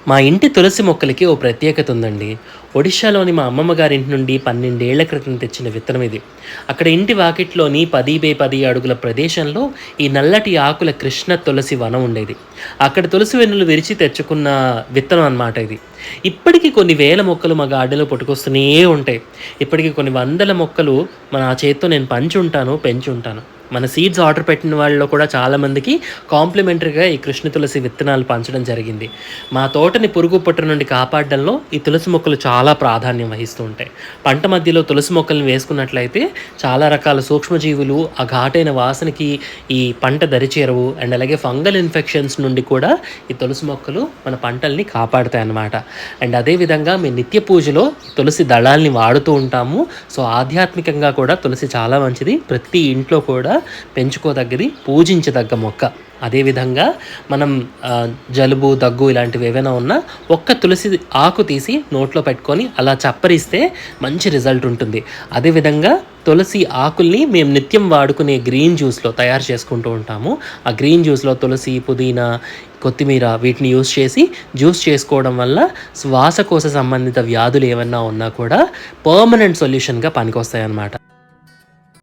మా ఇంటి తులసి మొక్కలకి ఓ ప్రత్యేకత ఉందండి. ఒడిషాలోని మా అమ్మమ్మ గారింటి నుండి 12 ఏళ్ల క్రితం తెచ్చిన విత్తనం ఇది. అక్కడ ఇంటి వాకిట్లోని 10 బై 10 అడుగుల ప్రదేశంలో ఈ నల్లటి ఆకుల కృష్ణ తులసి వనం ఉండేది. అక్కడ తులసి వెన్నులు విరిచి తెచ్చుకున్న విత్తనం అనమాట ఇది. ఇప్పటికి కొన్ని వేల మొక్కలు మా గార్డెన్‌లో పుట్టుకొస్తూనే ఉంటాయి. ఇప్పటికి కొన్ని వందల మొక్కలు నా చేత్తో నేను పంచుంటాను, పెంచుంటాను. మన సీడ్స్ ఆర్డర్ పెట్టిన వాళ్ళలో కూడా చాలామందికి కాంప్లిమెంటరీగా ఈ కృష్ణ తులసి విత్తనాలు పంచడం జరిగింది. మా తోటని పురుగు పుట్ర నుండి కాపాడడంలో ఈ తులసి మొక్కలు చాలా ప్రాధాన్యం వహిస్తూ ఉంటాయి. పంట మధ్యలో తులసి మొక్కల్ని వేసుకున్నట్లయితే చాలా రకాల సూక్ష్మజీవులు ఆ ఘాటైన వాసనకి ఈ పంట దరిచేరవు. అండ్ అలాగే ఫంగల్ ఇన్ఫెక్షన్స్ నుండి కూడా ఈ తులసి మొక్కలు మన పంటల్ని కాపాడుతాయన్నమాట. అండ్ అదేవిధంగా మేము నిత్య పూజలో తులసి దళాల్ని వాడుతూ ఉంటాము. సో ఆధ్యాత్మికంగా కూడా తులసి చాలా మంచిది. ప్రతి ఇంట్లో కూడా పెంచుకోదగ్గది, పూజించదగ్గ మొక్క. అదేవిధంగా మనం జలుబు, దగ్గు ఇలాంటివి ఏవైనా ఉన్నా ఒక్క తులసి ఆకు తీసి నోట్లో పెట్టుకొని అలా చప్పరిస్తే మంచి రిజల్ట్ ఉంటుంది. అదేవిధంగా తులసి ఆకుల్ని మేము నిత్యం వాడుకునే గ్రీన్ జ్యూస్‌లో తయారు చేసుకుంటూ ఉంటాము. ఆ గ్రీన్ జ్యూస్‌లో తులసి, పుదీనా, కొత్తిమీర వీటిని యూజ్ చేసి జ్యూస్ చేసుకోవడం వల్ల శ్వాసకోశ సంబంధిత వ్యాధులు ఏమన్నా ఉన్నా కూడా పర్మనెంట్ సొల్యూషన్‌గా పనికొస్తాయన్నమాట.